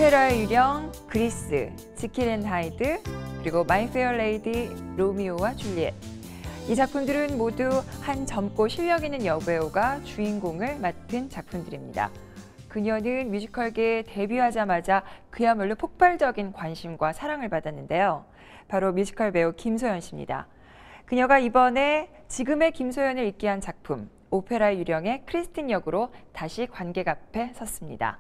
오페라의 유령, 그리스, 지킬 앤 하이드, 그리고 마이 페어 레이디, 로미오와 줄리엣. 이 작품들은 모두 한 젊고 실력 있는 여배우가 주인공을 맡은 작품들입니다. 그녀는 뮤지컬계에 데뷔하자마자 그야말로 폭발적인 관심과 사랑을 받았는데요. 바로 뮤지컬 배우 김소연 씨입니다. 그녀가 이번에 지금의 김소연을 잊게 한 작품, 오페라의 유령의 크리스틴 역으로 다시 관객 앞에 섰습니다.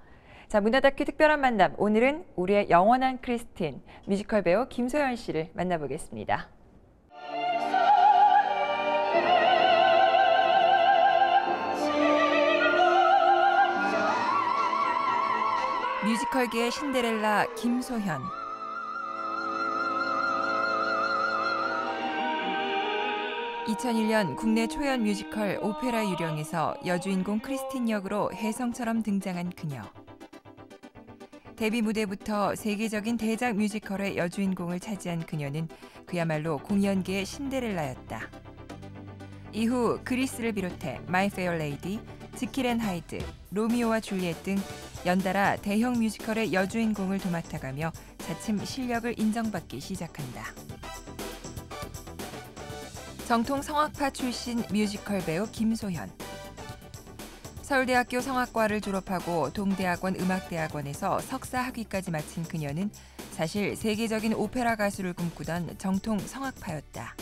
자, 문화다큐 특별한 만남, 오늘은 우리의 영원한 크리스틴, 뮤지컬 배우 김소연 씨를 만나보겠습니다. 뮤지컬계의 신데렐라 김소연. (2001년) 국내 초연 뮤지컬 오페라 유령에서 여주인공 크리스틴 역으로 혜성처럼 등장한 그녀. 데뷔 무대부터 세계적인 대작 뮤지컬의 여주인공을 차지한 그녀는 그야말로 공연계의 신데렐라였다. 이후 그리스를 비롯해 마이 페어 레이디, 지킬 앤 하이드, 로미오와 줄리엣 등 연달아 대형 뮤지컬의 여주인공을 도맡아가며 차츰 실력을 인정받기 시작한다. 정통 성악파 출신 뮤지컬 배우 김소연. 서울대학교 성악과를 졸업하고 동대학원 음악대학원에서 석사 학위까지 마친 그녀는 사실 세계적인 오페라 가수를 꿈꾸던 정통 성악파였다.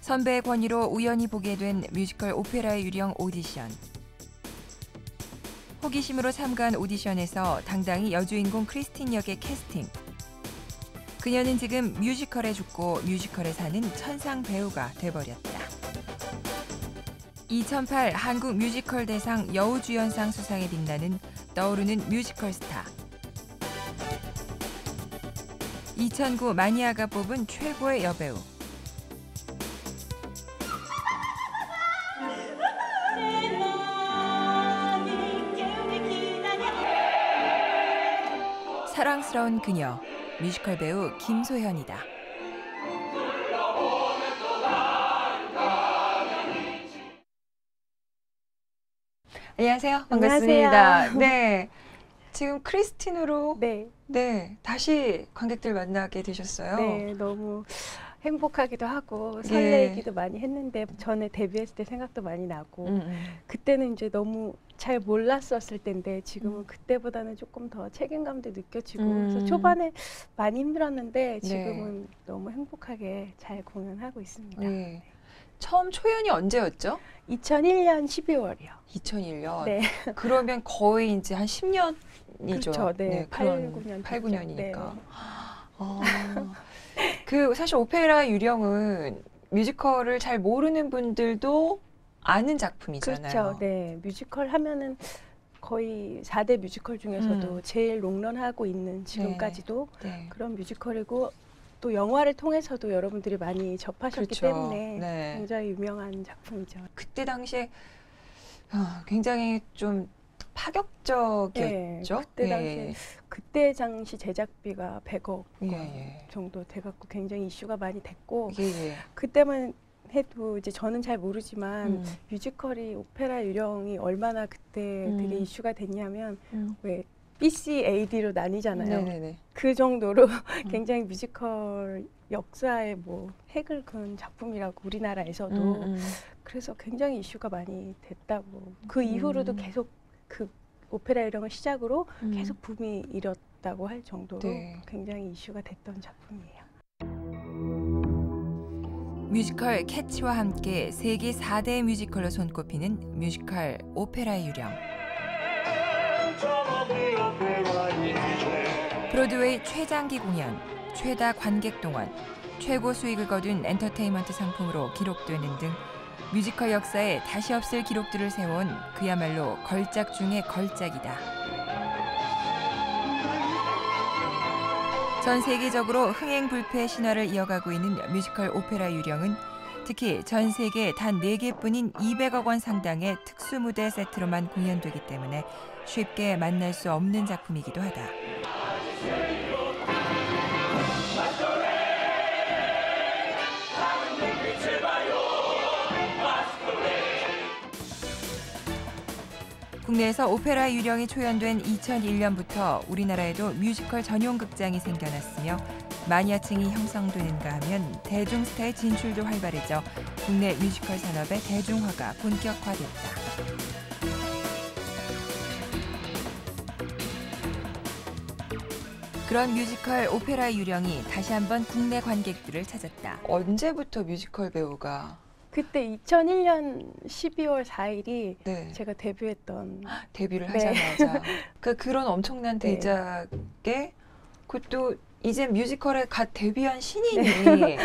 선배의 권유로 우연히 보게 된 뮤지컬 오페라의 유령 오디션. 호기심으로 참가한 오디션에서 당당히 여주인공 크리스틴 역의 캐스팅. 그녀는 지금 뮤지컬에 죽고 뮤지컬에 사는 천상 배우가 돼버렸다. 2008 한국 뮤지컬 대상 여우주연상 수상에 빛나는 떠오르는 뮤지컬 스타. 2009 마니아가 뽑은 최고의 여배우. 사랑스러운 그녀, 뮤지컬 배우 김소연이다. 안녕하세요. 반갑습니다. 안녕하세요. 네, 지금 크리스틴으로 네, 다시 관객들 만나게 되셨어요. 네, 너무 행복하기도 하고 설레기도 많이 했는데 전에 데뷔했을 때 생각도 많이 나고 그때는 이제 너무 잘 몰랐었을 텐데 지금은 그때보다는 조금 더 책임감도 느껴지고 그래서 초반에 많이 힘들었는데 지금은 너무 행복하게 잘 공연하고 있습니다. 네. 처음 초연이 언제였죠? 2001년 12월이요. 2001년. 네. 그러면 거의 이제 한 10년이죠. 그렇죠. 네. 8, 9년. 8, 9년이니까. 네. 그 사실 오페라 유령은 뮤지컬을 잘 모르는 분들도 아는 작품이잖아요. 그렇죠. 네. 뮤지컬 하면은 거의 4대 뮤지컬 중에서도 제일 롱런하고 있는 지금까지도 그런 뮤지컬이고 또 영화를 통해서도 여러분들이 많이 접하셨기 때문에 굉장히 유명한 작품이죠. 그때 당시에 굉장히 좀 파격적이었죠. 그때 당시 제작비가 100억 정도 돼갖고 굉장히 이슈가 많이 됐고 그때만 해도 이제 저는 잘 모르지만 뮤지컬이 오페라 유령이 얼마나 그때 되게 이슈가 됐냐면 왜 BCAD로 나뉘잖아요. 그 정도로 굉장히 뮤지컬 역사에 뭐 획을 그은 작품이라고 우리나라에서도 그래서 굉장히 이슈가 많이 됐다고 그 이후로도 계속 그 오페라 유령을 시작으로 계속 붐이 일었다고 할 정도로 굉장히 이슈가 됐던 작품이에요. 뮤지컬 캐치와 함께 세계 4대 뮤지컬로 손꼽히는 뮤지컬 오페라의 유령. 브로드웨이 최장기 공연, 최다 관객 동원, 최고 수익을 거둔 엔터테인먼트 상품으로 기록되는 등 뮤지컬 역사에 다시 없을 기록들을 세운 그야말로 걸작 중의 걸작이다. 전 세계적으로 흥행불패의 신화를 이어가고 있는 뮤지컬 오페라 유령은 특히 전 세계 단 4개뿐인 200억 원 상당의 특수무대 세트로만 공연되기 때문에 쉽게 만날 수 없는 작품이기도 하다. 국내에서 오페라 유령이 초연된 2001년부터 우리나라에도 뮤지컬 전용 극장이 생겨났으며 마니아층이 형성되는가 하면 대중스타의 진출도 활발해져 국내 뮤지컬 산업의 대중화가 본격화됐다. 그런 뮤지컬 오페라 유령이 다시 한번 국내 관객들을 찾았다. 언제부터 뮤지컬 배우가? 그때 2001년 12월 4일이 네. 제가 데뷔했던 데뷔를 네. 하자마자 그런 엄청난 네. 대작에 그것도 이제 뮤지컬에 갓 데뷔한 신인이 네.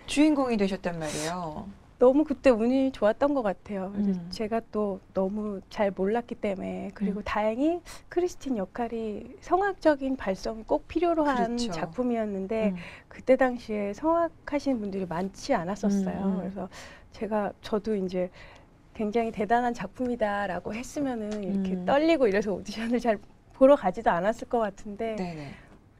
주인공이 되셨단 말이에요. 너무 그때 운이 좋았던 것 같아요. 제가 또 너무 잘 몰랐기 때문에 그리고 다행히 크리스틴 역할이 성악적인 발성이 꼭 필요로 한 그렇죠. 작품이었는데 그때 당시에 성악하시는 분들이 많지 않았었어요. 그래서 저도 이제 굉장히 대단한 작품이다라고 했으면은 이렇게 떨리고 이래서 오디션을 잘 보러 가지도 않았을 것 같은데 네네.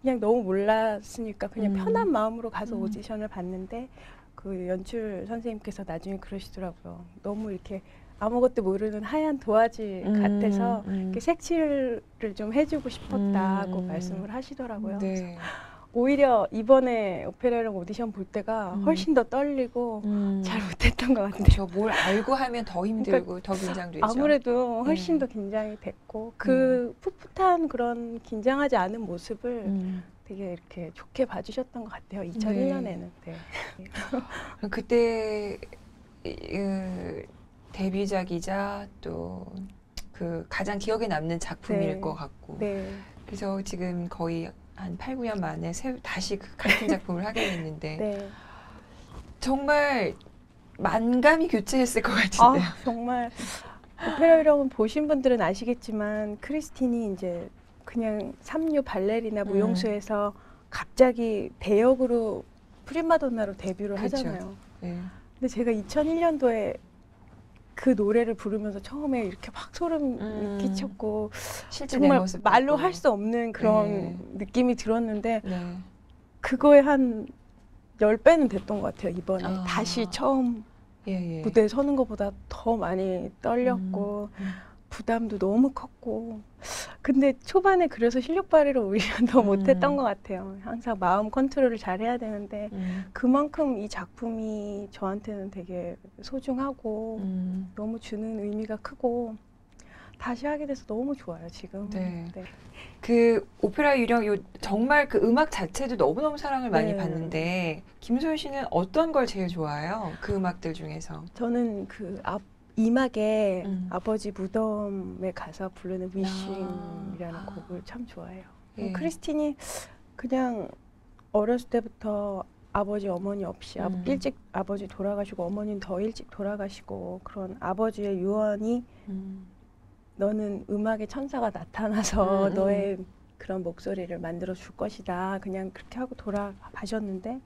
그냥 너무 몰랐으니까 그냥 편한 마음으로 가서 오디션을 봤는데 그 연출 선생님께서 나중에 그러시더라고요. 너무 이렇게 아무것도 모르는 하얀 도화지 같아서 이렇게 색칠을 좀 해주고 싶었다고 말씀을 하시더라고요. 네. 오히려 이번에 오페라랑 오디션 볼 때가 훨씬 더 떨리고 잘 못했던 것 같아요. 그렇죠. 뭘 알고 하면 더 힘들고 그러니까 더 긴장되죠. 아무래도 훨씬 더 긴장이 됐고 그 풋풋한 그런 긴장하지 않은 모습을 되게 이렇게 좋게 봐주셨던 것 같아요. 2001년에는. 네. 그때 데뷔작이자 또 그 가장 기억에 남는 작품일 것 같고. 네. 그래서 지금 거의 한 8, 9년 만에 다시 같은 작품을 하게 됐는데 네. 정말 만감이 교체했을 것 같은데요. 정말 오페라 유령은 보신 분들은 아시겠지만 크리스틴이 이제 그냥 삼류 발레리나 무용수에서 갑자기 대역으로 프리마돈나로 데뷔를 그쵸. 하잖아요. 네. 근데 제가 2001년도에 그 노래를 부르면서 처음에 이렇게 막 소름 끼쳤고 정말 말로 할 수 없는 그런 느낌이 들었는데 그거에 한 10배는 됐던 것 같아요. 이번에 다시 처음 무대에 서는 것보다 더 많이 떨렸고 부담도 너무 컸고 근데 초반에 그래서 실력 발휘를 오히려 더 못했던 것 같아요. 항상 마음 컨트롤을 잘 해야 되는데 그만큼 이 작품이 저한테는 되게 소중하고 너무 주는 의미가 크고 다시 하게 돼서 너무 좋아요 지금. 네. 네. 그 오페라 유령 정말 그 음악 자체도 너무너무 사랑을 많이 받는데 김소연 씨는 어떤 걸 제일 좋아해요? 그 음악들 중에서. 저는 그 이막에 아버지 무덤에 가서 부르는 위싱이라는 곡을 참 좋아해요. 크리스틴이 그냥 어렸을 때부터 아버지 어머니 없이 일찍 아버지 돌아가시고 어머니는 더 일찍 돌아가시고 그런 아버지의 유언이 너는 음악의 천사가 나타나서 너의 그런 목소리를 만들어 줄 것이다. 그냥 그렇게 하고 돌아가셨는데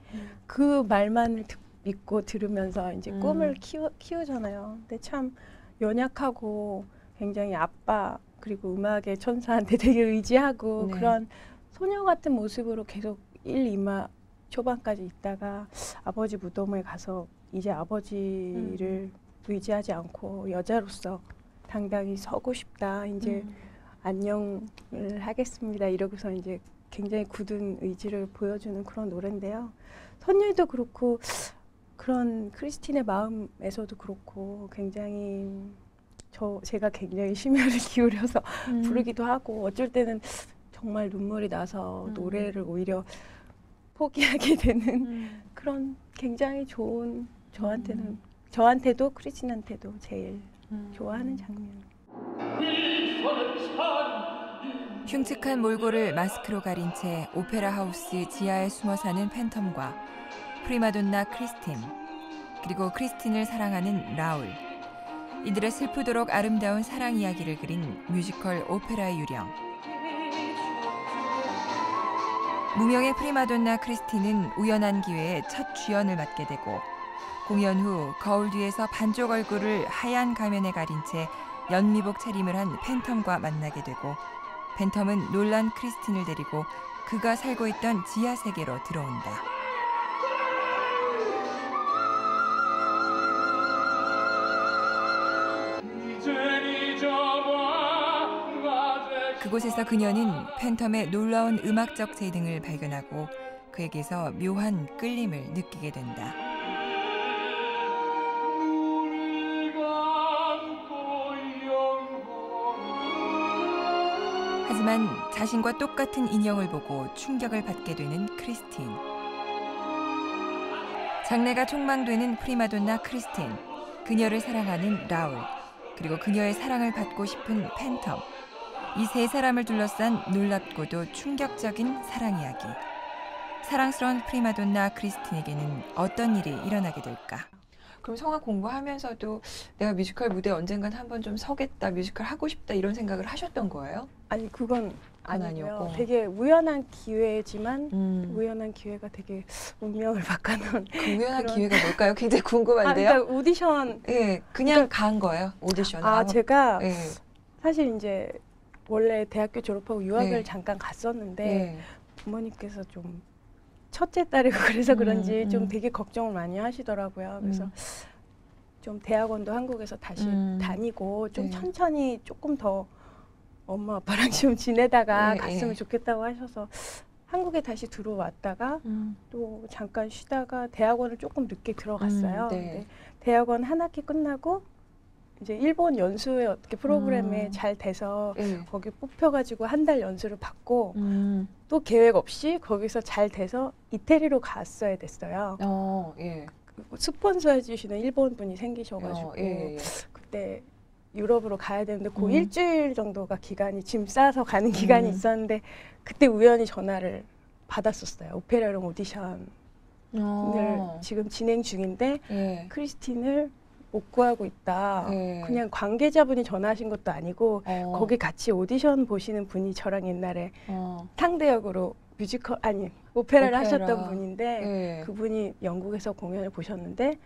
그 말만을 믿고 들으면서 이제 꿈을 키우잖아요. 근데 참 연약하고 굉장히 아빠 그리고 음악의 천사한테 되게 의지하고 그런 소녀 같은 모습으로 계속 1, 2마 초반까지 있다가 아버지 무덤에 가서 이제 아버지를 의지하지 않고 여자로서 당당히 서고 싶다. 이제 안녕을 하겠습니다. 이러고서 이제 굉장히 굳은 의지를 보여주는 그런 노래인데요. 선율도 그렇고 그런 크리스틴의 마음에서도 그렇고 굉장히 제가 굉장히 심혈을 기울여서 부르기도 하고 어쩔 때는 정말 눈물이 나서 노래를 오히려 포기하게 되는 그런 굉장히 좋은 저한테도 크리스틴한테도 제일 좋아하는 장면. 흉측한 몰골을 마스크로 가린 채 오페라 하우스 지하에 숨어 사는 팬텀과 프리마돈나 크리스틴, 그리고 크리스틴을 사랑하는 라울. 이들의 슬프도록 아름다운 사랑 이야기를 그린 뮤지컬 오페라의 유령. 무명의 프리마돈나 크리스틴은 우연한 기회에 첫 주연을 맡게 되고 공연 후 거울 뒤에서 반쪽 얼굴을 하얀 가면에 가린 채 연미복 차림을 한 팬텀과 만나게 되고 팬텀은 놀란 크리스틴을 데리고 그가 살고 있던 지하 세계로 들어온다. 그곳에서 그녀는 팬텀의 놀라운 음악적 재능을 발견하고 그에게서 묘한 끌림을 느끼게 된다. 하지만 자신과 똑같은 인형을 보고 충격을 받게 되는 크리스틴. 장래가 촉망되는 프리마돈나 크리스틴, 그녀를 사랑하는 라울, 그리고 그녀의 사랑을 받고 싶은 팬텀. 이 세 사람을 둘러싼 놀랍고도 충격적인 사랑 이야기. 사랑스러운 프리마돈나 크리스틴에게는 어떤 일이 일어나게 될까? 그럼 성악 공부하면서도 내가 뮤지컬 무대에 언젠간 한번 좀 서겠다, 뮤지컬 하고 싶다 이런 생각을 하셨던 거예요? 아니 그건 아니고요. 아니었고. 되게 우연한 기회지만 우연한 기회가 되게 운명을 바꿔놓은 그 우연한 그런... 기회가 뭘까요? 굉장히 궁금한데요. 그러니까 오디션. 네, 그냥 간 거예요. 오디션. 제가 네. 사실 이제 원래 대학교 졸업하고 유학을 네. 잠깐 갔었는데 네. 부모님께서 좀 첫째 딸이고 그래서 그런지 좀 되게 걱정을 많이 하시더라고요. 그래서 좀 대학원도 한국에서 다시 다니고 좀 네. 천천히 조금 더 엄마 아빠랑 좀 지내다가 네, 갔으면 네. 좋겠다고 하셔서 한국에 다시 들어왔다가 또 잠깐 쉬다가 대학원을 조금 늦게 들어갔어요. 네. 근데 대학원 한 학기 끝나고 이제 일본 연수회 어떻게 프로그램에 잘 돼서 네. 거기 뽑혀가지고 한 달 연수를 받고 또 계획 없이 거기서 잘 돼서 이태리로 갔어야 됐어요. 예. 스폰서 해주시는 일본 분이 생기셔가지고 예. 그때 유럽으로 가야 되는데 그 일주일 정도가 기간이 짐 싸서 가는 기간이 있었는데 그때 우연히 전화를 받았었어요. 오페라용 오디션을 지금 진행 중인데 예. 크리스틴을 못 구하고 있다. 예. 그냥 관계자분이 전화하신 것도 아니고 거기 같이 오디션 보시는 분이 저랑 옛날에 상대역으로 뮤지컬 아니 오페라를 하셨던 분인데 예. 그분이 영국에서 공연을 보셨는데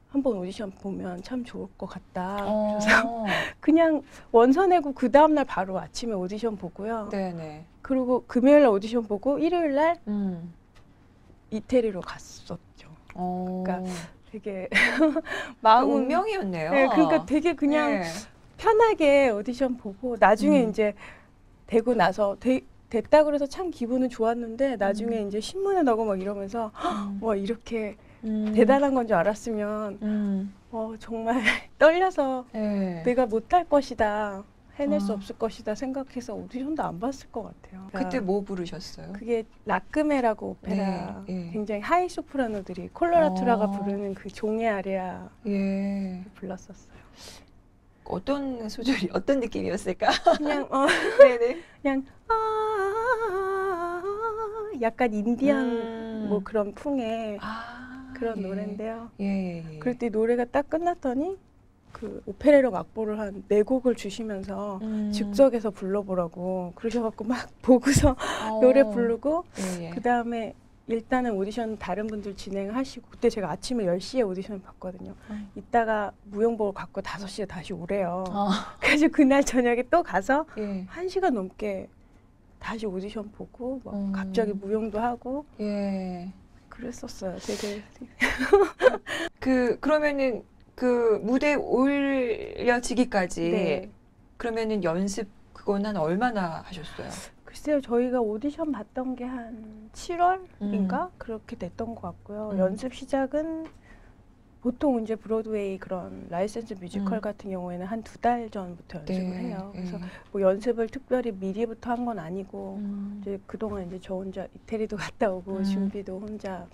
한번 오디션 보면 참 좋을 것 같다. 그래서 그냥 원서 내고 그 다음날 바로 아침에 오디션 보고요. 네네. 그리고 금요일날 오디션 보고 일요일날 이태리로 갔었죠. 그러니까 되게 마음은 운명이었네요. 네, 그러니까 되게 그냥 네. 편하게 오디션 보고 나중에 이제 되고 나서 됐다 그래서 참 기분은 좋았는데 나중에 이제 신문에 나고 막 이러면서 와 이렇게 대단한 건 줄 알았으면 정말 떨려서 네. 내가 못할 것이다. 해낼 수 없을 것이다 생각해서 오디션도 안 봤을 것 같아요. 그때 뭐 부르셨어요? 그게 라크메라고 오페라 네, 예. 굉장히 하이 소프라노들이 콜로라투라가 부르는 그 종의 아리아 예. 불렀었어요. 어떤 소절이 어떤 느낌이었을까? 그냥 네네. 그냥 약간 인디안 뭐 그런 풍의 그런 노래인데요. 예. 그럴 때 노래가 딱 끝났더니 그 오페라용 악보를 한 4곡을 주시면서 즉석에서 불러보라고 그러셔갖고 막 보고서 노래 부르고 그 다음에 일단은 오디션 다른 분들 진행하시고 그때 제가 아침에 10시에 오디션을 봤거든요. 이따가 무용복을 갖고 5시에 다시 오래요. 그래서 그날 저녁에 또 가서 1시간 넘게 다시 오디션 보고 막 갑자기 무용도 하고 그랬었어요. 되게 그러면은 그 무대에 올려지기까지 네. 그러면은 연습 그건 한 얼마나 하셨어요? 글쎄요, 저희가 오디션 봤던 게 한 7월인가 그렇게 됐던 것 같고요. 연습 시작은 보통 이제 브로드웨이 그런 라이센스 뮤지컬 같은 경우에는 한 2달 전부터 연습을 해요. 그래서 뭐 연습을 특별히 미리부터 한 건 아니고 이제 그동안 이제 저 혼자 이태리도 갔다 오고 준비도 혼자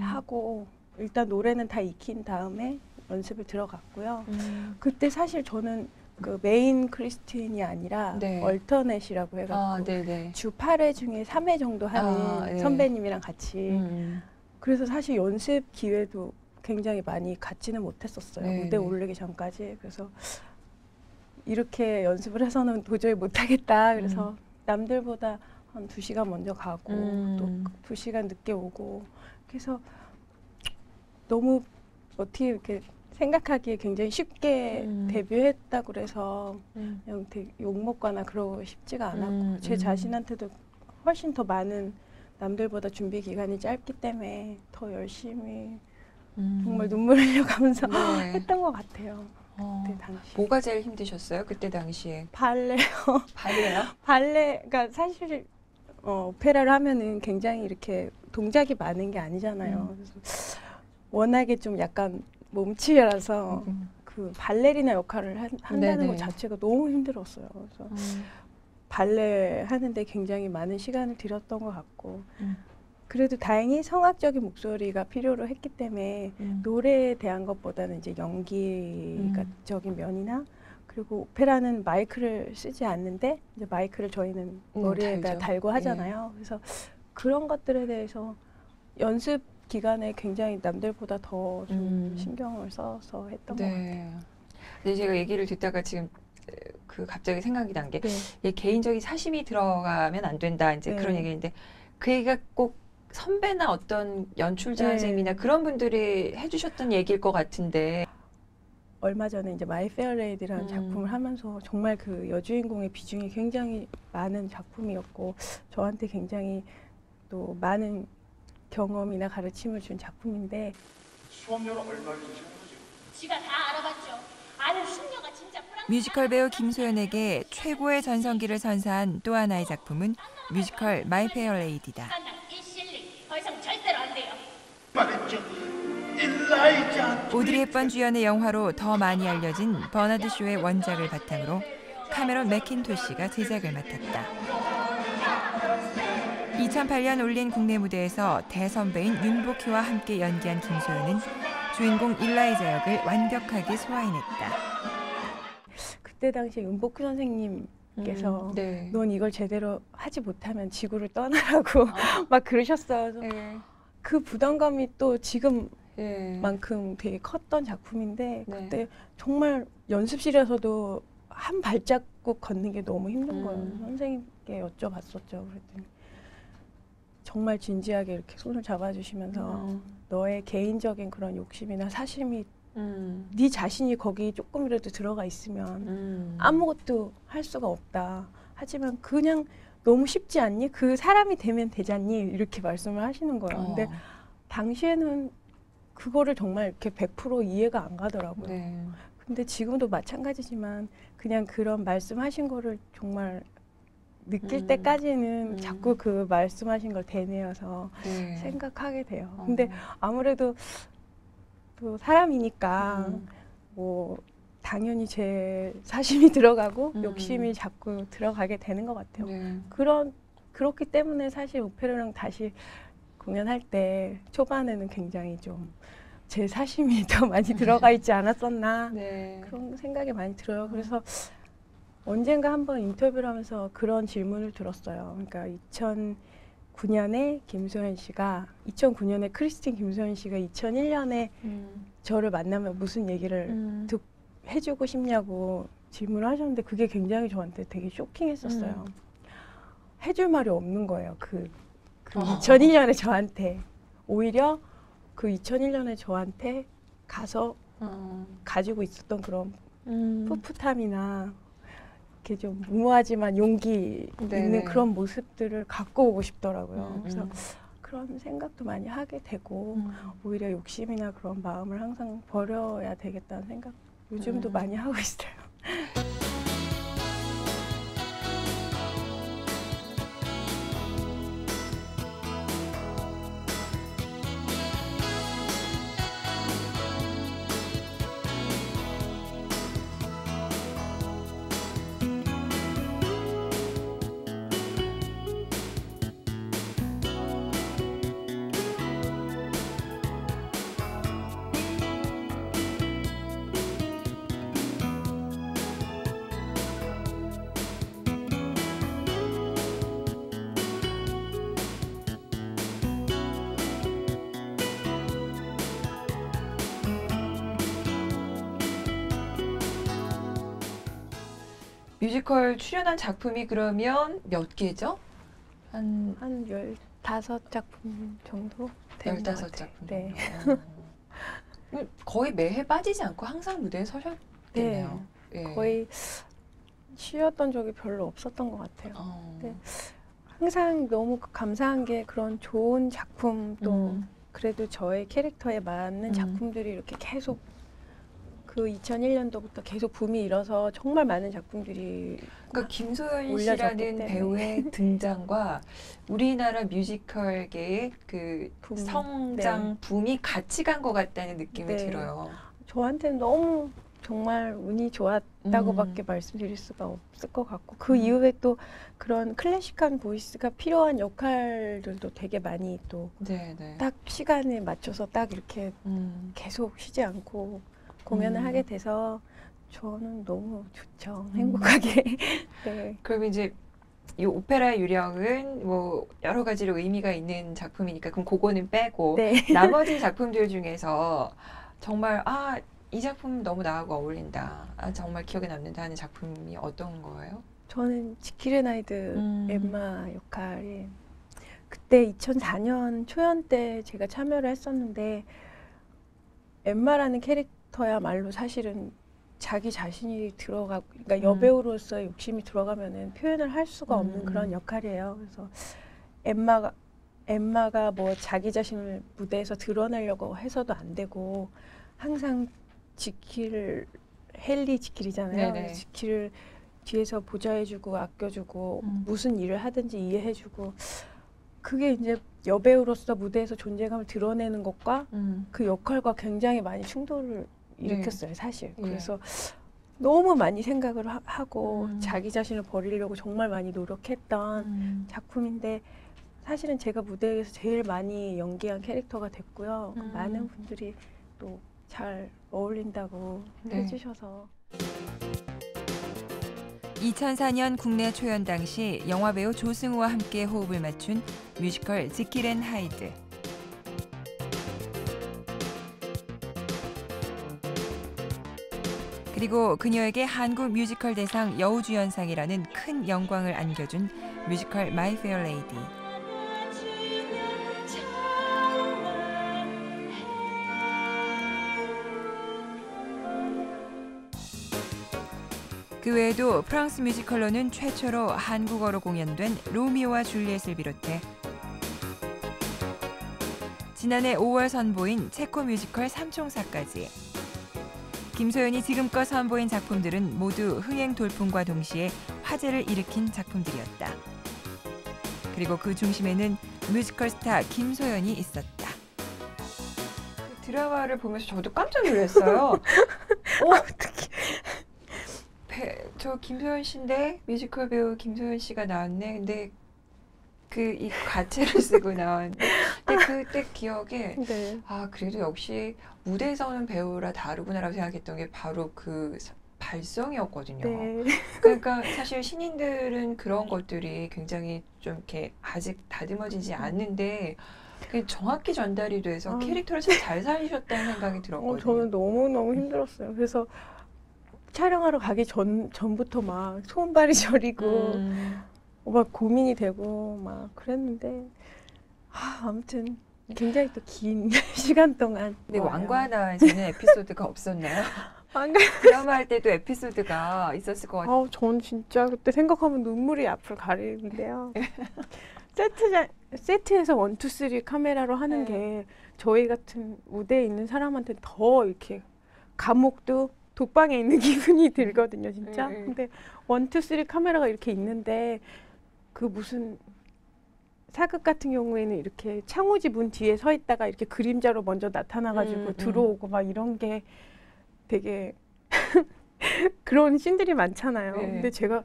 하고 일단 노래는 다 익힌 다음에 연습을 들어갔고요. 그때 사실 저는 그 메인 크리스틴이 아니라 얼터넷이라고 해갖고 주 8회 중에 3회 정도 하는 선배님이랑 같이 그래서 사실 연습 기회도 굉장히 많이 갖지는 못했었어요. 무대 오르기 전까지. 그래서 이렇게 연습을 해서는 도저히 못하겠다. 그래서 남들보다 한 2시간 먼저 가고 또 2시간 늦게 오고 그래서 너무 어떻게 이렇게 생각하기에 굉장히 쉽게 데뷔했다고 그래서 그냥 되게 욕먹거나 그러고 싶지가 않았고 제 자신한테도 훨씬 더 많은 남들보다 준비 기간이 짧기 때문에 더 열심히 정말 눈물 흘려가면서 했던 것 같아요. 그때 당시. 뭐가 제일 힘드셨어요? 그때 당시에? 발레요. 발레요? 발레가 사실 오페라를 하면은 굉장히 이렇게 동작이 많은 게 아니잖아요. 그래서 워낙에 좀 약간 몸치라서 그 발레리나 역할을 한다는 것 자체가 너무 힘들었어요. 그래서 발레 하는데 굉장히 많은 시간을 들였던 것 같고 그래도 다행히 성악적인 목소리가 필요로 했기 때문에 노래에 대한 것보다는 이제 연기적인 면이나 그리고 오페라는 마이크를 쓰지 않는데 이제 마이크를 저희는 머리에다 달고 하잖아요. 그래서 그런 것들에 대해서 연습 기간에 굉장히 남들보다 더 좀 신경을 써서 했던 것 같아요. 근데 제가 얘기를 듣다가 지금 갑자기 생각이 난 게 개인적인 사심이 들어가면 안 된다 이제 그런 얘기인데 그 얘기가 꼭 선배나 어떤 연출자 선생님이나 그런 분들이 해주셨던 얘기일 것 같은데 얼마 전에 이제 마이 페어 레이디라는 작품을 하면서 정말 그 여주인공의 비중이 굉장히 많은 작품이었고 저한테 굉장히 또 많은 경험이나 가르침을 준 작품인데 수업료는 얼마인지 모르죠? 지가 다 알아봤죠. 아는 숙녀가 진짜 뮤지컬 배우 김소연에게 최고의 전성기를 선사한 또 하나의 작품은 뮤지컬 마이 페어 레이디다. 이 실리 더 이상 절대로 안 돼요. 말했죠. 일라이자. 오드리 헵번 주연의 영화로 더 많이 알려진 버나드 쇼의 원작을 바탕으로 카메론 맥킨토시가 제작을 맡았다. 2008년 올린 국내 무대에서 대선배인 윤복희와 함께 연기한 김소연은 주인공 일라이자 역을 완벽하게 소화해냈다. 그때 당시에 윤복희 선생님께서 넌 이걸 제대로 하지 못하면 지구를 떠나라고 막 그러셨어요. 그 부담감이 또 지금만큼 되게 컸던 작품인데 그때 정말 연습실에서도 한 발자국 걷는 게 너무 힘든 거예요. 선생님께 여쭤봤었죠. 그랬더니 정말 진지하게 이렇게 손을 잡아주시면서 너의 개인적인 그런 욕심이나 사심이 네 자신이 거기 조금이라도 들어가 있으면 아무것도 할 수가 없다. 하지만 그냥 너무 쉽지 않니? 그 사람이 되면 되잖니? 이렇게 말씀을 하시는 거예요. 근데 당시에는 그거를 정말 이렇게 100% 이해가 안 가더라고요. 근데 지금도 마찬가지지만 그냥 그런 말씀하신 거를 정말 느낄 때까지는 자꾸 그 말씀하신 걸 되뇌어서 생각하게 돼요. 근데 아무래도 또 사람이니까 뭐 당연히 제 사심이 들어가고 욕심이 자꾸 들어가게 되는 것 같아요. 그렇기 때문에 사실 오페라랑 다시 공연할 때 초반에는 굉장히 좀 제 사심이 더 많이 들어가 있지 않았었나 그런 생각이 많이 들어요. 그래서 언젠가 한번 인터뷰를 하면서 그런 질문을 들었어요. 그러니까 2009년에 김소연 씨가 2009년에 크리스틴 김소연 씨가 2001년에 저를 만나면 무슨 얘기를 해주고 싶냐고 질문을 하셨는데 그게 굉장히 저한테 되게 쇼킹했었어요. 해줄 말이 없는 거예요. 그 2001년에 저한테 오히려 그 2001년에 저한테 가서 가지고 있었던 그런 풋풋함이나 이렇게 좀 무모하지만 용기 있는 그런 모습들을 갖고 오고 싶더라고요. 그래서 그런 생각도 많이 하게 되고 오히려 욕심이나 그런 마음을 항상 버려야 되겠다는 생각 요즘도 많이 하고 있어요. 뮤지컬 출연한 작품이 그러면 몇 개죠? 한 15작품 정도 되는 것 같아요. 15작품. 네. 거의 매해 빠지지 않고 항상 무대에 서셨겠네요. 거의 쉬었던 적이 별로 없었던 것 같아요. 항상 너무 감사한 게 그런 좋은 작품 또 그래도 저의 캐릭터에 맞는 작품들이 이렇게 계속 그 2001년도부터 계속 붐이 일어서 정말 많은 작품들이 그러니까 김소연 씨라는 배우의 등장과 우리나라 뮤지컬계의 그 성장 네. 붐이 같이 간 것 같다는 느낌이 네. 들어요. 저한테는 너무 정말 운이 좋았다고밖에 말씀드릴 수가 없을 것 같고 그 이후에 또 그런 클래식한 보이스가 필요한 역할들도 되게 많이 또 딱 시간에 맞춰서 딱 이렇게 계속 쉬지 않고 공연을 하게 돼서 저는 너무 좋죠. 행복하게. 네. 그럼 이제 이 오페라 유령은 뭐 여러 가지로 의미가 있는 작품이니까 그럼 그거는 빼고 네. 나머지 작품들 중에서 정말 이 작품 너무 나하고 어울린다. 정말 기억에 남는다 하는 작품이 어떤 거예요? 저는 지킬앤 하이드 엠마 역할이 그때 2004년 초연 때 제가 참여를 했었는데 엠마라는 캐릭터야말로 사실은 자기 자신이 들어가고 그러니까 여배우로서의 욕심이 들어가면은 표현을 할 수가 없는 그런 역할이에요. 그래서 엠마가 뭐 자기 자신을 무대에서 드러내려고 해서도 안 되고 항상 헨리 지킬이잖아요. 네네. 지킬을 뒤에서 보좌해주고 아껴주고 무슨 일을 하든지 이해해주고 그게 이제 여배우로서 무대에서 존재감을 드러내는 것과 그 역할과 굉장히 많이 충돌을 일으켰어요. 사실. 그래서 너무 많이 생각을 하고 자기 자신을 버리려고 정말 많이 노력했던 작품인데 사실은 제가 무대에서 제일 많이 연기한 캐릭터가 됐고요. 많은 분들이 또 잘 어울린다고 해주셔서 2004년 국내 초연 당시 영화배우 조승우와 함께 호흡을 맞춘 뮤지컬 지킬앤 하이드. 그리고 그녀에게 한국 뮤지컬 대상 여우주연상이라는 큰 영광을 안겨준 뮤지컬 마이 페어 레이디. 그 외에도 프랑스 뮤지컬로는 최초로 한국어로 공연된 로미오와 줄리엣을 비롯해 지난해 5월 선보인 체코 뮤지컬 삼총사까지 김소연이 지금껏 선보인 작품들은 모두 흥행 돌풍과 동시에 화제를 일으킨 작품들이었다. 그리고 그 중심에는 뮤지컬 스타 김소연이 있었다. 드라마를 보면서 저도 깜짝 놀랐어요. 어떡해. 저 김소연 씨인데 뮤지컬 배우 김소연 씨가 나왔네. 근데 이 가채를 쓰고 나왔는데 그때 기억에 그래도 역시 무대에서 오는 배우라 다르구나라고 생각했던 게 바로 그 발성이었거든요. 네. 그러니까 사실 신인들은 그런 것들이 굉장히 좀 이렇게 아직 다듬어지지 않는데 정확히 전달이 돼서 캐릭터를 참 잘 살리셨다는 생각이 들었거든요. 저는 너무너무 힘들었어요. 그래서 촬영하러 가기 전부터 막 손발이 저리고 막 고민이 되고 막 그랬는데 아무튼 굉장히 또 긴 시간 동안. 근데 왕관아에서는 에피소드가 없었나요? 드라마 할 때도 에피소드가 있었을 것 같아요. 전 진짜 그때 생각하면 눈물이 앞을 가리는데요. 세트에서 1, 2, 3 카메라로 하는 게 저희 같은 무대에 있는 사람한테 더 이렇게 감옥도 독방에 있는 기분이 들거든요, 진짜. 근데 1, 2, 3 카메라가 이렇게 있는데 그 무슨 사극 같은 경우에는 이렇게 창호지 문 뒤에 서 있다가 이렇게 그림자로 먼저 나타나가지고 들어오고 막 이런 게 되게 그런 씬들이 많잖아요. 근데 제가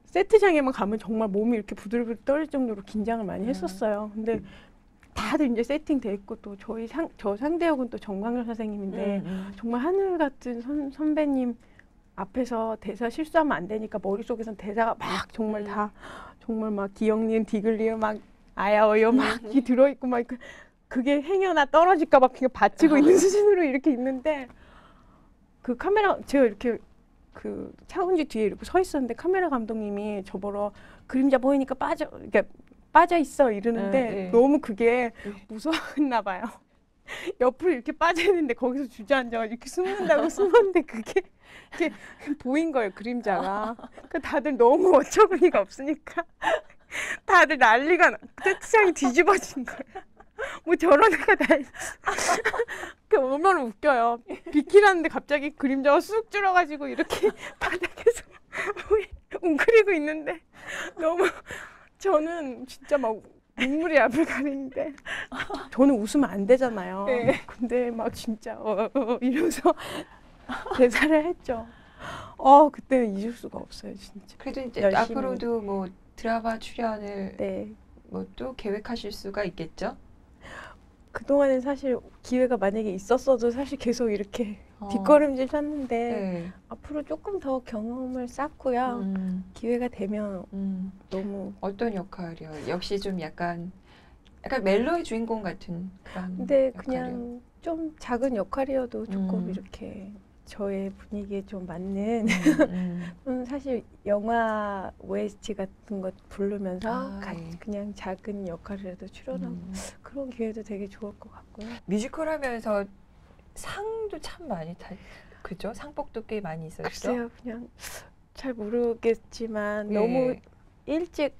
세트장에만 가면 정말 몸이 이렇게 부들부들 떨릴 정도로 긴장을 많이 했었어요. 근데 다들 이제 세팅돼 있고 또 저 상대역은 또 정광열 선생님인데 정말 하늘 같은 선배님 앞에서 대사 실수하면 안 되니까 머릿속에선 대사가 막 정말 다 정말 막 기억니은 디글리은 막 아야어여 막 들어있고 막 그게 행여나 떨어질까 봐 그냥 받치고 있는 수준으로 이렇게 있는데 그 카메라 제가 이렇게 그 차은지 뒤에 이렇게 서 있었는데 카메라 감독님이 저보러 그림자 보이니까 빠져 있어 이러는데 너무 그게 무서웠나 봐요. 옆으로 이렇게 빠져 있는데 거기서 주저앉아가지고 이렇게 숨는다고 숨었는데 그게 보인 거예요, 그림자가. 그 다들 너무 어처구니가 없으니까 다들 난리가 세트장이 뒤집어진 거예요. 뭐 저런 애가 다 있어. 그 얼마나 웃겨요. 비키라는데 갑자기 그림자가 쑥 줄어가지고 이렇게 바닥에서 웅크리고 있는데 너무 저는 진짜 막 눈물이 앞을 가리는데 저는 웃으면 안 되잖아요. 네. 근데 막 진짜 이러면서 대사를 했죠. 그때는 잊을 수가 없어요, 진짜. 그래도 이제 열심히. 앞으로도 뭐 드라마 출연을 네. 뭐 또 계획하실 수가 있겠죠? 그동안은 사실 기회가 만약에 있었어도 사실 계속 이렇게 뒷걸음질 쳤는데 네. 앞으로 조금 더 경험을 쌓고요. 기회가 되면 너무 어떤 역할이요? 역시 좀 약간 멜로의 주인공 같은 그런 근데 역할이요? 그냥 좀 작은 역할이어도 조금 음. 이렇게 저의 분위기에 좀 맞는 사실 영화 OST 같은 것 부르면서 예. 그냥 작은 역할이라도 출연하고 그런 기회도 되게 좋을 것 같고요. 뮤지컬 하면서 상도 참 많이 그죠? 상복도 꽤 많이 있었죠? 글쎄요, 그냥 잘 모르겠지만 예. 너무 일찍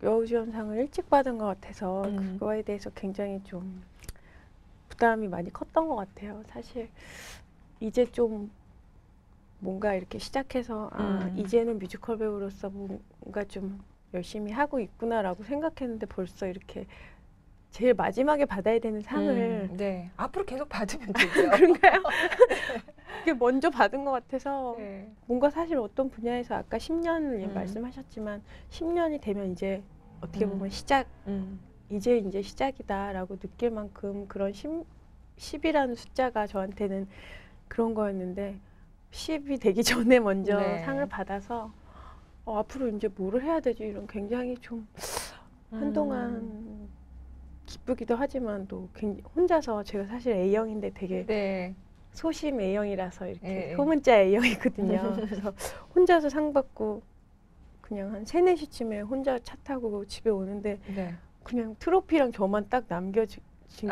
여우주연상을 일찍 받은 것 같아서 그거에 대해서 굉장히 좀 부담이 많이 컸던 것 같아요. 사실 이제 좀 뭔가 이렇게 시작해서 이제는 뮤지컬 배우로서 뭔가 좀 열심히 하고 있구나라고 생각했는데 벌써 이렇게 제일 마지막에 받아야 되는 상을 네. 앞으로 계속 받으면 되죠. 그런가요? 그게 먼저 받은 것 같아서 네. 뭔가 사실 어떤 분야에서 아까 10년 말씀하셨지만 10년이 되면 이제 어떻게 보면 시작 이제 시작이다라고 느낄 만큼 그런 10이라는 숫자가 저한테는 그런 거였는데 10이 되기 전에 먼저 네. 상을 받아서 앞으로 이제 뭐를 해야 되지 이런 굉장히 좀 한동안 기쁘기도 하지만 또 혼자서 제가 사실 A형인데 되게 네. 소심 A형이라서 이렇게 네. 소문자 A형이거든요. 그래서 혼자서 상 받고 그냥 한 3, 4시쯤에 혼자 차 타고 집에 오는데 네. 그냥 트로피랑 저만 딱 남겨진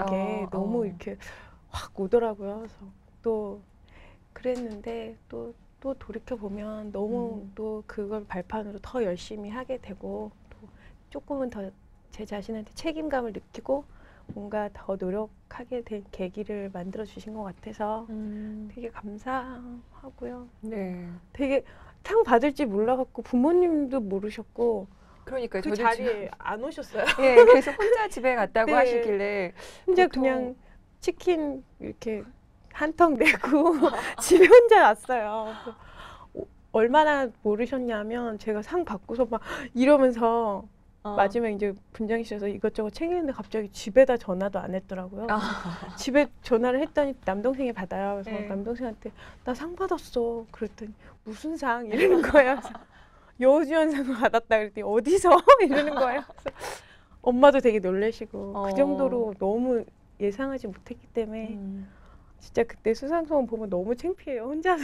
게 너무 이렇게 확 오더라고요. 그래서 또 그랬는데 또 돌이켜보면 너무 또 그걸 발판으로 더 열심히 하게 되고 또 조금은 더 제 자신한테 책임감을 느끼고 뭔가 더 노력하게 된 계기를 만들어 주신 것 같아서 되게 감사하고요. 네. 되게 상 받을지 몰라갖고 부모님도 모르셨고 그러니까 그 저도 자리에 안 오셨어요. 예, 그래서 혼자 집에 갔다고 네. 하시길래 혼자 보통- 그냥 치킨 이렇게 한턱 내고 집에 혼자 왔어요. 얼마나 모르셨냐면 제가 상 받고서 막 이러면서 마지막에 이제 분장실에서 이것저것 챙기는데 갑자기 집에다 전화도 안 했더라고요. 집에 전화를 했더니 남동생이 받아요. 그래서 네. 남동생한테 나 상 받았어. 그랬더니 무슨 상? 이러는 거예요. 그래서 여우주연상 받았다 그랬더니 어디서? 이러는 거예요. 그래서 엄마도 되게 놀라시고 그 정도로 너무 예상하지 못했기 때문에 진짜 그때 수상소감 보면 너무 창피해요. 혼자서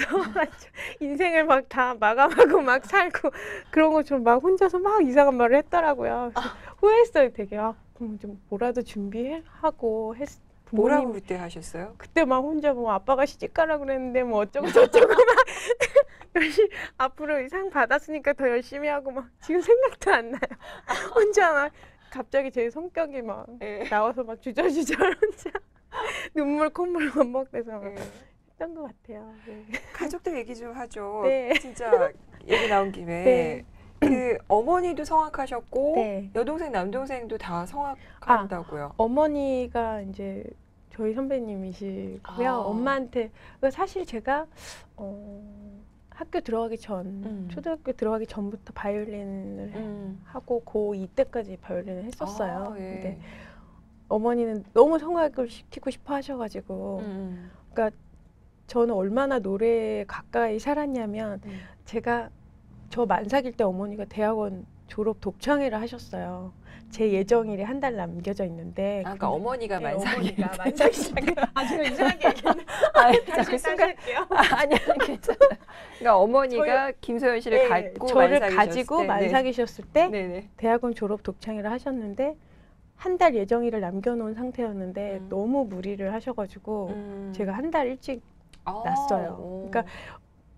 인생을 막 다 마감하고 막 살고 그런 것처럼 막 혼자서 막 이상한 말을 했더라고요. 그래서 후회했어요. 되게 그럼 좀 뭐라도 준비하고 뭐라고 그때 하셨어요? 그때 막 혼자 뭐 아빠가 시집가라 그랬는데 뭐 어쩌고 저쩌고 막 열심히 앞으로 이 상 받았으니까 더 열심히 하고 막 지금 생각도 안 나요. 혼자 막 갑자기 제 성격이 막 나와서 막 주저주저 혼자 눈물 콧물 범벅돼서 했던 것 같아요. 네. 가족들 얘기 좀 하죠. 네. 진짜 얘기 나온 김에 네. 그 어머니도 성악하셨고 네. 여동생 남동생도 다 성악한다고요. 어머니가 이제 저희 선배님이시고요. 엄마한테 사실 제가 학교 들어가기 전 초등학교 들어가기 전부터 바이올린을 하고 고2 때까지 바이올린을 했었어요. 예. 근데 어머니는 너무 성악을 시키고 싶어 하셔가지고 그러니까 저는 얼마나 노래에 가까이 살았냐면 제가 저 만삭일 때 어머니가 대학원 졸업 독창회를 하셨어요. 제 예정일이 한 달 남겨져 있는데 그러니까 어머니가 네, 만삭일 때. 어머니가 만삭일 때 제가 이상하게 얘기했네. 자꾸 순간 할게요. 아니 괜찮아. 그러니까 어머니가 김소연 씨를 갖고 저를 만삭이셨을 가지고 때. 만삭이셨을 때 네네. 대학원 졸업 독창회를 하셨는데 한 달 예정일을 남겨놓은 상태였는데 너무 무리를 하셔가지고 제가 한 달 일찍 났어요. 그러니까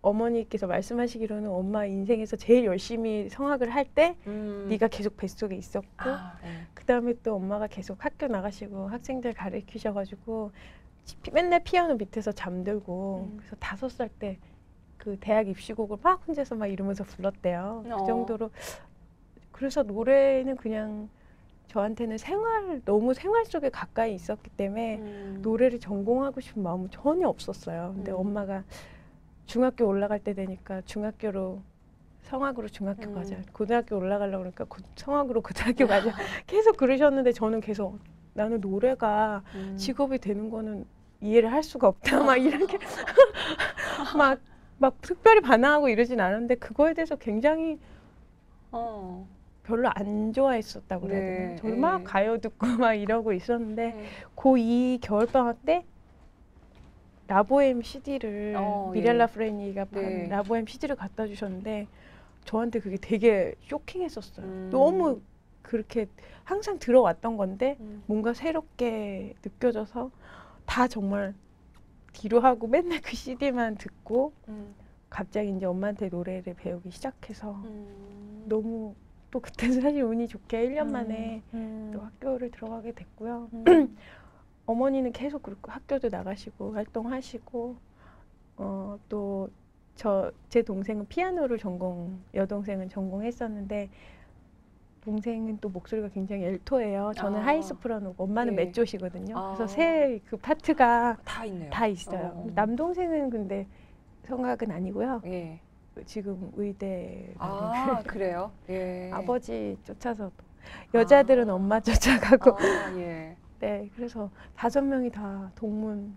어머니께서 말씀하시기로는 엄마 인생에서 제일 열심히 성악을 할 때 네가 계속 뱃속에 있었고 그다음에 또 엄마가 계속 학교 나가시고 학생들 가르치셔가지고 맨날 피아노 밑에서 잠들고 그래서 5살 때 그 대학 입시곡을 막 혼자서 막 이러면서 불렀대요. 그 정도로. 그래서 노래는 그냥 저한테는 너무 생활 속에 가까이 있었기 때문에 노래를 전공하고 싶은 마음은 전혀 없었어요. 근데 엄마가 중학교 올라갈 때 되니까 성악으로 중학교 가자. 고등학교 올라가려고 그러니까 성악으로 고등학교 가자. 계속 그러셨는데 저는 계속 나는 노래가 직업이 되는 거는 이해를 할 수가 없다. 막 이렇게 막 특별히 반항하고 이러진 않았는데 그거에 대해서 굉장히 별로 안 좋아했었다고 그래야 되나? 저는 막 가요 듣고 막 이러고 있었는데 고2 겨울방학 때 라보엠 CD를 미렐라 프레니가 판 라보엠 CD를 갖다 주셨는데 저한테 그게 되게 쇼킹했었어요. 너무 그렇게 항상 들어왔던 건데 뭔가 새롭게 느껴져서 다 정말 뒤로 하고 맨날 그 CD만 듣고 갑자기 이제 엄마한테 노래를 배우기 시작해서 너무 또 그때는 사실 운이 좋게 1년 만에 또 학교를 들어가게 됐고요. 어머니는 계속 그렇고 학교도 나가시고 활동하시고 또 제 동생은 피아노를 여동생은 전공했었는데 동생은 또 목소리가 굉장히 엘토예요. 저는 하이소프라노고 엄마는 메조시거든요. 그래서 새 그 파트가 다 있어요. 남동생은 근데 성악은 아니고요. 지금 의대. 그래요? 아버지 쫓아서 여자들은 엄마 쫓아가고. 네, 그래서 5명이 다 동문.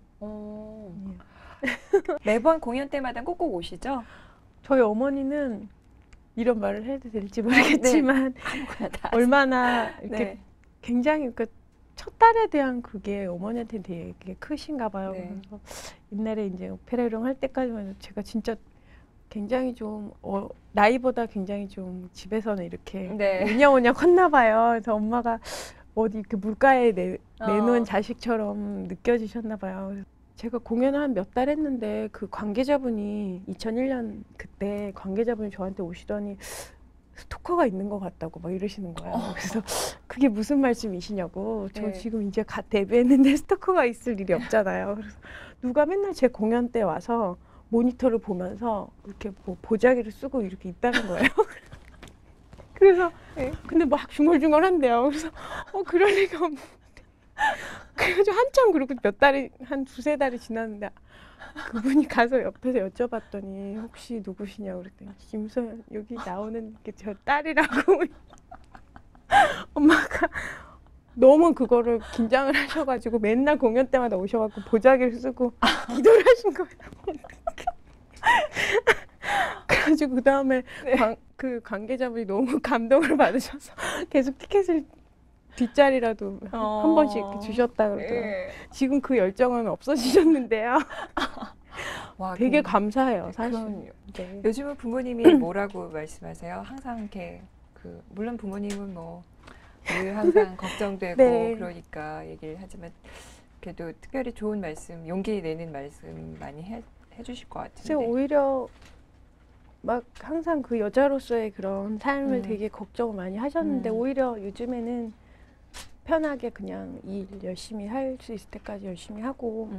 매번 공연 때마다 꼭꼭 오시죠? 저희 어머니는 이런 말을 해도 될지 모르겠지만 얼마나 이렇게 굉장히 첫 딸에 대한 그게 어머니한테 되게 크신가 봐요. 그래서 옛날에 이제 오페라용 할 때까지만 제가 진짜 굉장히 좀 나이보다 굉장히 좀 집에서는 이렇게 오냐오냐 컸나 봐요. 그래서 엄마가 어디 이렇게 물가에 내놓은 자식처럼 느껴지셨나 봐요. 그래서 제가 공연을 한 몇 달 했는데 그 관계자분이 2001년 그때 관계자분이 저한테 오시더니 스토커가 있는 것 같다고 막 이러시는 거예요. 그래서 그게 무슨 말씀이시냐고. 저 지금 이제 갓 데뷔했는데 스토커가 있을 일이 없잖아요. 그래서 누가 맨날 제 공연 때 와서 모니터를 보면서 이렇게 뭐 보자기를 쓰고 이렇게 있다는 거예요. 그래서 근데 막 중얼중얼한대요. 그래서 그럴 리가 없는데. 그래가지고 한참 그렇고 한 2-3달이 지났는데 그분이 가서 옆에서 여쭤봤더니 혹시 누구시냐고 그랬더니 김소연 여기 나오는 게 저 딸이라고. 엄마가 너무 그거를 긴장을 하셔가지고 맨날 공연 때마다 오셔갖고 보자기를 쓰고 기도를 하신 거예요. 그래가지고 그 다음에 그 관계자분이 너무 감동을 받으셔서 계속 티켓을 뒷자리라도 한 번씩 주셨다 그러더라고요. 지금 그 열정은 없어지셨는데요. 와, 되게 감사해요, 사실. 요즘은 부모님이 뭐라고 말씀하세요? 항상 이렇게 물론 부모님은 늘 항상 걱정되고 그러니까 얘기를 하지만 그래도 특별히 좋은 말씀, 용기 내는 말씀 많이 해주실 것 같은데. 오히려 막 항상 그 여자로서의 그런 삶을 되게 걱정을 많이 하셨는데 오히려 요즘에는 편하게 그냥 일 열심히 할 수 있을 때까지 열심히 하고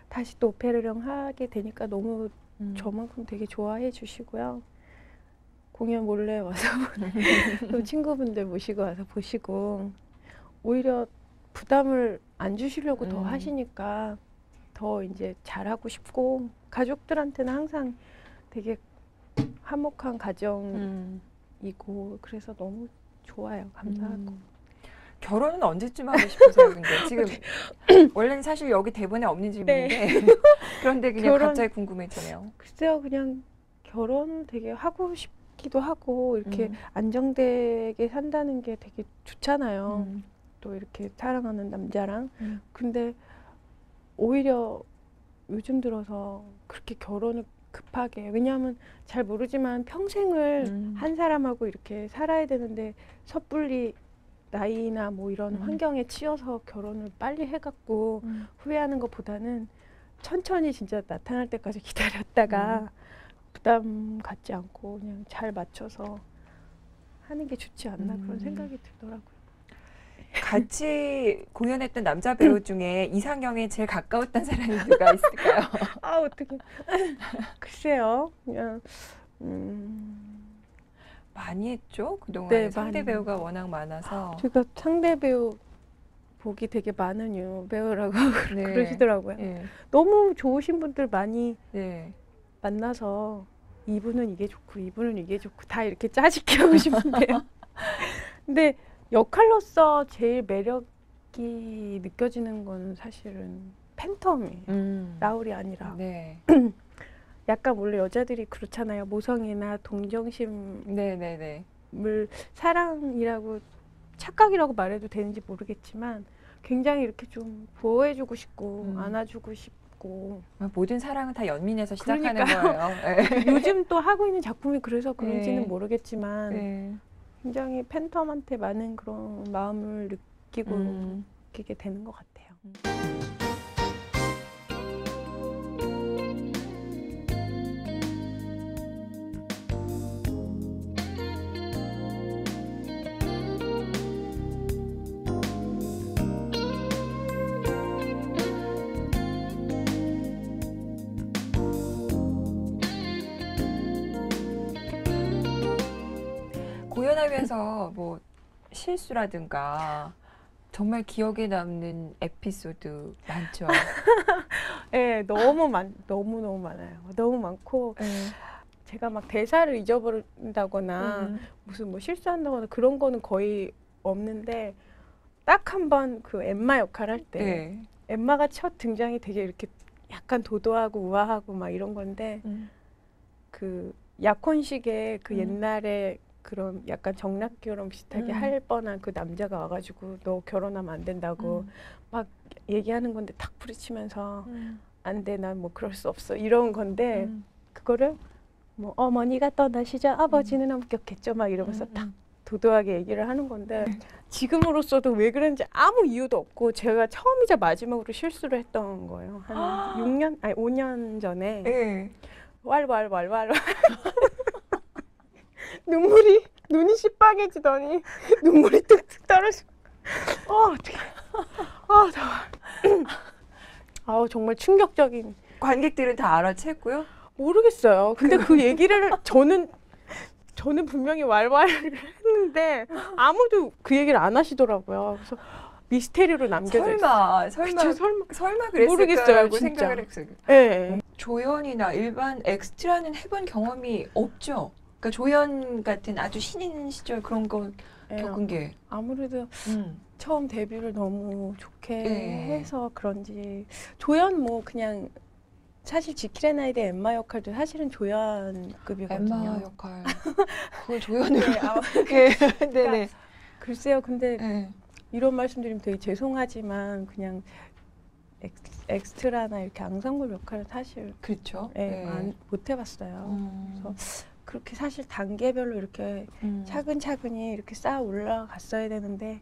다시 또 오페라령 하게 되니까 너무 저만큼 되게 좋아해 주시고요. 공연 몰래 와서 또 친구분들 모시고 와서 보시고 오히려 부담을 안 주시려고 더 하시니까 더 이제 잘하고 싶고 가족들한테는 항상 되게 화목한 가정이고 그래서 너무 좋아요. 감사하고. 결혼은 언제쯤 하고 싶으세요? 근데 지금 원래는 사실 여기 대본에 없는 질문인데 그런데 그냥 갑자기 궁금해지네요. 글쎄요, 그냥 결혼을 되게 하고 싶기도 하고 이렇게 안정되게 산다는 게 되게 좋잖아요. 또 이렇게 사랑하는 남자랑. 근데 오히려 요즘 들어서 그렇게 결혼을 급하게 왜냐하면 잘 모르지만 평생을 한 사람하고 이렇게 살아야 되는데 섣불리 나이나 뭐 이런 환경에 치여서 결혼을 빨리 해갖고 후회하는 것보다는 천천히 진짜 나타날 때까지 기다렸다가 부담 갖지 않고 그냥 잘 맞춰서 하는 게 좋지 않나 그런 생각이 들더라고요. 같이 공연했던 남자 배우 중에 이상형에 제일 가까웠던 사람이 누가 있을까요? 아 어떻게 글쎄요. 그냥 많이 했죠. 그동안 네, 상대 많이. 배우가 워낙 많아서. 제가 상대 배우 복이 되게 많은 배우라고 네. 그러시더라고요. 네. 너무 좋으신 분들 많이 네. 만나서 이분은 이게 좋고 이분은 이게 좋고 다 이렇게 짜집기 하고 싶은데요. 근데 역할로서 제일 매력이 느껴지는 건 사실은 팬텀이에요. 라울이 아니라. 네. 약간 원래 여자들이 그렇잖아요. 모성애나 동정심을 네네네. 사랑이라고 착각이라고 말해도 되는지 모르겠지만 굉장히 이렇게 좀 보호해주고 싶고 안아주고 싶고 모든 사랑은 다 연민에서 시작하는 그러니까요. 거예요. 네. 요즘 또 하고 있는 작품이 그래서 그런지는 네. 모르겠지만 네. 굉장히 팬텀한테 많은 그런 마음을 느끼게 되는 것 같아요. 공연하면서 뭐 실수라든가 정말 기억에 남는 에피소드 많죠. 네, 너무 많아요. 너무 많고 네. 제가 막 대사를 잊어버린다거나 무슨 뭐 실수한다거나 그런 거는 거의 없는데 딱 한 번 그 엠마 역할 할 때 네. 엠마가 첫 등장이 되게 이렇게 약간 도도하고 우아하고 막 이런 건데 그 약혼식에 그 옛날에 그런 약간 정락결혼 비슷하게 할 뻔한 그 남자가 와가지고 너 결혼하면 안 된다고 막 얘기하는 건데 탁 부딪히면서 안 돼, 난 뭐 그럴 수 없어 이런 건데 그거를 뭐 어머니가 떠나시죠, 아버지는 엄격했죠 막 이러면서 탁 도도하게 얘기를 하는 건데 지금으로서도 왜 그런지 아무 이유도 없고 제가 처음이자 마지막으로 실수를 했던 거예요. 한 6년, 아니 5년 전에 네. 왈왈왈왈 눈이 시뻘개지더니 눈물이 뚝뚝 떨어지고 어떡해. 더워. 정말 충격적인. 관객들은 다 알아챘고요. 모르겠어요. 근데 그 얘기를 저는 분명히 왈왈을 했는데 아무도 그 얘기를 안 하시더라고요. 그래서 미스테리로 남겨져 있어요. 설마 그랬을까라고 모르겠어요, 진짜. 생각을 했어요. 네. 조연이나 일반 엑스트라는 해본 경험이 없죠. 그러니까 조연 같은 아주 신인 시절 그런 거 겪은 게 아무래도 처음 데뷔를 너무 좋게 네. 해서 그런지 조연 뭐 그냥 사실 지킬의 나이드 엠마 역할도 사실은 조연급이거든요. 엠마 역할 그걸 조연으로 네, 네네. 글쎄요. 근데 네. 이런 말씀드리면 되게 죄송하지만 그냥 엑스트라나 이렇게 앙상블 역할은 사실 그렇죠. 못 해봤어요. 그래서 그렇게 사실 단계별로 이렇게 차근차근히 이렇게 쌓아 올라갔어야 되는데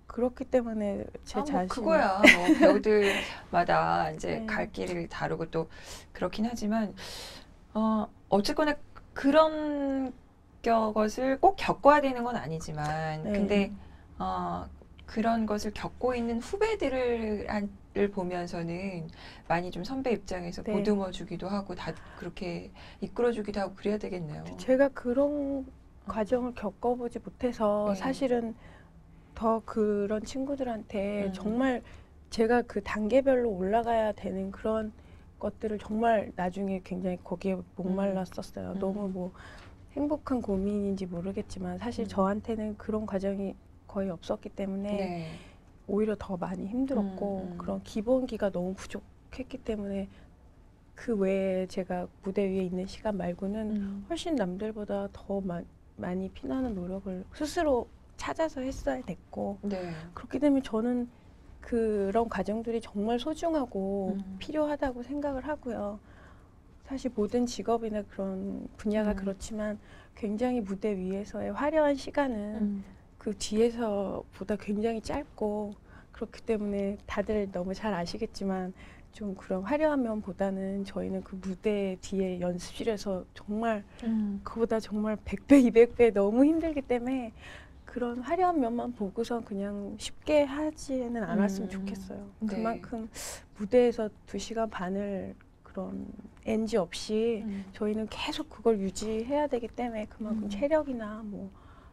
그렇기 때문에 제 자신 그거야. 뭐 배우들마다 이제 갈 길을 다르고 또 그렇긴 하지만 어쨌거나 그런 것을 꼭 겪어야 되는 건 아니지만 근데 그런 것을 겪고 있는 후배들을 보면서는 많이 좀 선배 입장에서 보듬어 주기도 하고 다 그렇게 이끌어 주기도 하고 그래야 되겠네요. 제가 그런 과정을 겪어보지 못해서 사실은 더 그런 친구들한테 정말 제가 그 단계별로 올라가야 되는 그런 것들을 정말 나중에 굉장히 거기에 목말랐었어요. 너무 뭐 행복한 고민인지 모르겠지만 사실 저한테는 그런 과정이 거의 없었기 때문에 오히려 더 많이 힘들었고 그런 기본기가 너무 부족했기 때문에 그 외에 제가 무대 위에 있는 시간 말고는 훨씬 남들보다 더 많이 피나는 노력을 스스로 찾아서 했어야 됐고 그렇기 때문에 저는 그런 과정들이 정말 소중하고 필요하다고 생각을 하고요. 사실 모든 직업이나 그런 분야가 그렇지만 굉장히 무대 위에서의 화려한 시간은 그 뒤에서보다 굉장히 짧고 그렇기 때문에 다들 너무 잘 아시겠지만 좀 그런 화려한 면보다는 저희는 그 무대 뒤에 연습실에서 정말 그보다 정말 100배, 200배 너무 힘들기 때문에 그런 화려한 면만 보고선 그냥 쉽게 하지는 않았으면 좋겠어요. 네. 그만큼 무대에서 2시간 반을 그런 NG 없이 저희는 계속 그걸 유지해야 되기 때문에 그만큼 체력이나 뭐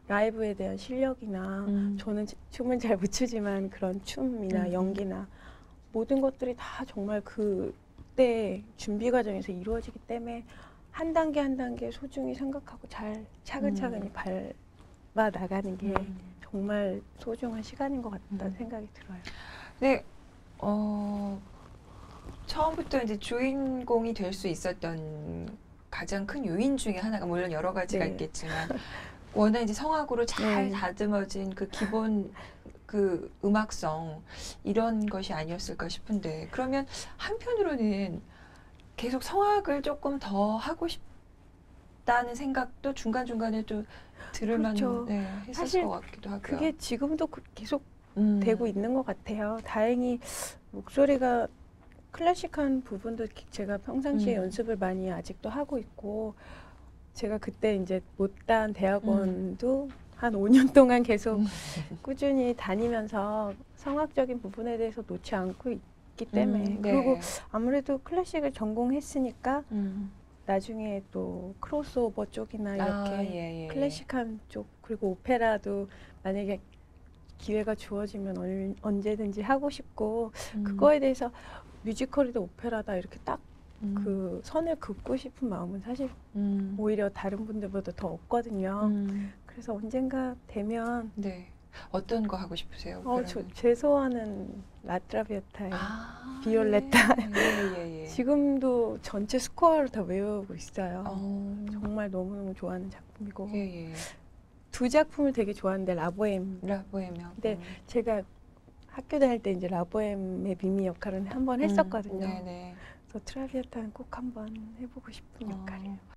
라이브에 대한 실력이나 저는 춤은 잘 못 추지만 그런 춤이나 연기나 모든 것들이 다 정말 그때 준비 과정에서 이루어지기 때문에 한 단계 한 단계 소중히 생각하고 잘 차근차근히 밟아 나가는 게 정말 소중한 시간인 것 같다는 생각이 들어요. 네, 처음부터 이제 주인공이 될 수 있었던 가장 큰 요인 중에 하나가 물론 여러 가지가 네. 있겠지만 워낙 이제 성악으로 잘 네. 다듬어진 그 기본 그 음악성 이런 것이 아니었을까 싶은데 그러면 한편으로는 계속 성악을 조금 더 하고 싶다는 생각도 중간중간에 또 들을 그렇죠. 네, 했었을 사실 것 같기도 하고요. 그게 지금도 계속 되고 음. 있는 것 같아요. 다행히 목소리가 클래식한 부분도 제가 평상시에 연습을 많이 아직도 하고 있고 제가 그때 이제 못다한 대학원도 한 5년 동안 계속 꾸준히 다니면서 성악적인 부분에 대해서 놓지 않고 있기 때문에 네. 그리고 아무래도 클래식을 전공했으니까 나중에 또 크로스오버 쪽이나 이렇게 클래식한 쪽 그리고 오페라도 만약에 기회가 주어지면 언제든지 하고 싶고 그거에 대해서 뮤지컬이다 오페라다 이렇게 딱 그 선을 긋고 싶은 마음은 사실 오히려 다른 분들보다 더 없거든요. 그래서 언젠가 되면 네. 어떤 거 하고 싶으세요? 제 소원은 라트라비아타의 비올레타. 예. 지금도 전체 스코어를 다 외우고 있어요. 정말 너무너무 좋아하는 작품이고 예. 2작품을 되게 좋아하는데 라보엠. 라보엠이요. 근데 제가 학교 다닐 때 이제 라보엠의 미미 역할은 한번 했었거든요. 네네. 그래서 트라비아타는 꼭 한번 해보고 싶은 역할이에요.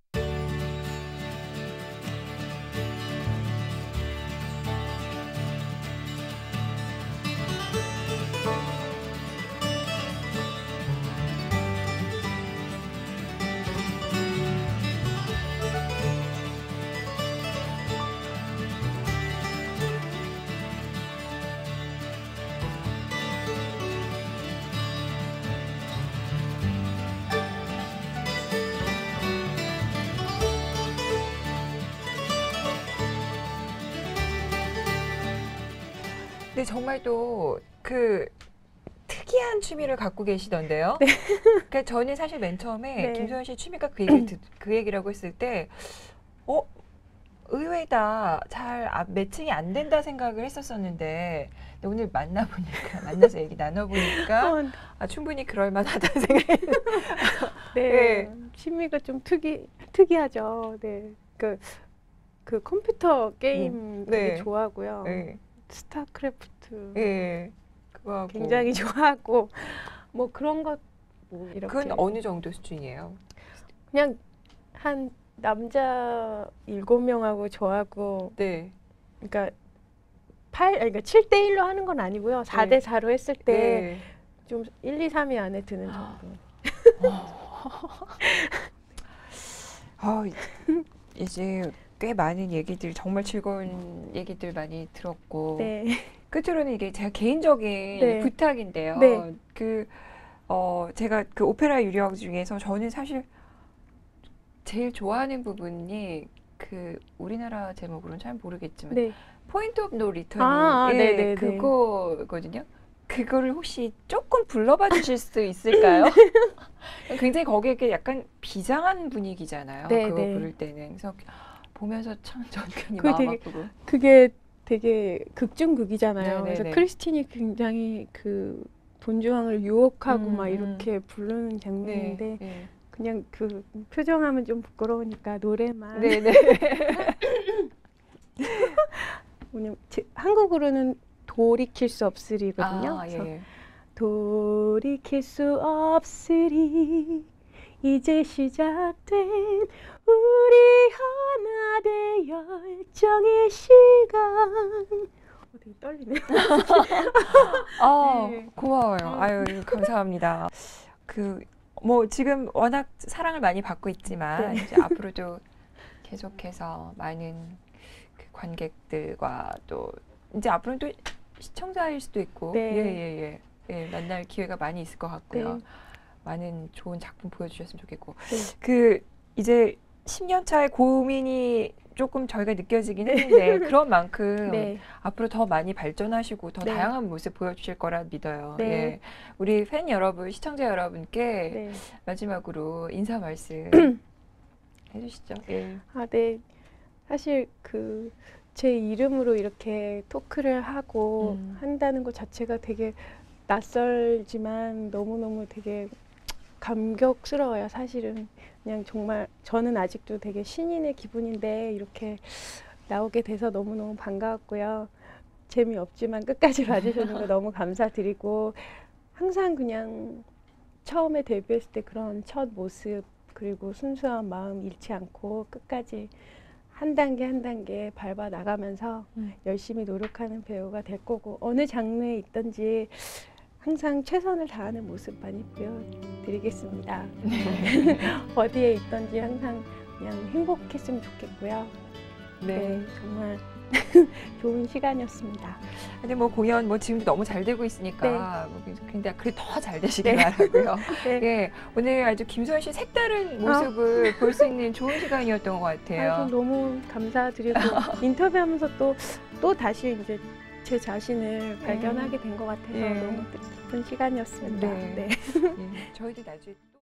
근데 정말 또 그 특이한 취미를 갖고 계시던데요. 네. 그러니까 저는 사실 맨 처음에 네. 김소연 씨 취미가 그 얘기라고 했을 때 의외다. 잘 매칭이 안 된다 생각을 했었었는데 오늘 만나서 얘기 나눠보니까 충분히 그럴 만하다는 생각이 네. 취미가 좀 특이하죠. 네. 그 컴퓨터 게임 되게 좋아하고요. 네. 스타크래프트 그거하고 굉장히 좋아하고 뭐 그런 것 뭐 이렇게 그건 어느 정도 수준이에요? 그냥 한 남자 7명하고 저하고 네. 그러니까 7대1로 하는 건 아니고요. 4대4로 했을 때 좀 1, 2, 3위 안에 드는 정도. 이제 꽤 많은 얘기들, 정말 즐거운 얘기들 많이 들었고 네. 끝으로는 이게 제가 개인적인 네. 부탁인데요. 네. 제가 그 오페라 유령 중에서 저는 사실 제일 좋아하는 부분이 그 우리나라 제목으로는 잘 모르겠지만 네. 포인트 오브 노 리턴이 네네네. 그거거든요. 그거를 혹시 조금 불러봐 주실 수 있을까요? 굉장히 거기에 약간 비장한 분위기잖아요. 네, 그거 네. 부를 때는. 그래서 보면서 참 저는 괜히 그게 마음 되게 아프고. 그게 되게 극중극이잖아요. 네네네. 그래서 크리스틴이 굉장히 그 돈주왕을 유혹하고 막 이렇게 부르는 장면인데 네. 그냥 그 표정하면 좀 부끄러우니까 노래만. 네네. 한국으로는 돌이킬 수 없으리거든요. 예. 돌이킬 수 없으리 이제 시작된 우리 하나 될 열정의 시간. 되게 떨리네요. 고마워요. 네. 아유, 감사합니다. 뭐 지금 워낙 사랑을 많이 받고 있지만 네. 이제 앞으로도 계속해서 많은 그 관객들과 또 이제 앞으로는 또 시청자일 수도 있고 네. 예, 만날 기회가 많이 있을 것 같고요. 네. 많은 좋은 작품 보여주셨으면 좋겠고 네. 이제 10년 차의 고민이 조금 저희가 느껴지긴 했는데 그런 만큼 네. 앞으로 더 많이 발전하시고 더 네. 다양한 모습 보여주실 거라 믿어요. 네. 예. 우리 팬 여러분, 시청자 여러분께 네. 마지막으로 인사 말씀 해주시죠. 예. 네. 사실 제 이름으로 이렇게 토크를 하고 한다는 것 자체가 되게 낯설지만 너무너무 되게 감격스러워요. 사실은 그냥 정말 저는 아직도 되게 신인의 기분인데 이렇게 나오게 돼서 너무너무 반가웠고요. 재미없지만 끝까지 봐주시는 거 너무 감사드리고 항상 그냥 처음에 데뷔했을 때 그런 첫 모습 그리고 순수한 마음 잃지 않고 끝까지 한 단계 한 단계 밟아 나가면서 열심히 노력하는 배우가 될 거고 어느 장르에 있든지 항상 최선을 다하는 모습 많이 보여드리겠습니다. 어디에 있든지 항상 그냥 행복했으면 좋겠고요. 네, 정말 좋은 시간이었습니다. 근데 뭐 공연 뭐 지금도 너무 잘 되고 있으니까 근데 그게 더 잘 되시길 바라고요. 네. 예, 오늘 아주 김소연 씨 색다른 모습을 볼 수 있는 좋은 시간이었던 것 같아요. 너무 감사드리고 인터뷰하면서 또 다시 이제 제 자신을 발견하게 된 것 같아서 너무 뜻깊은 시간이었습니다. 네. 네. 예, 저희도 나중에 또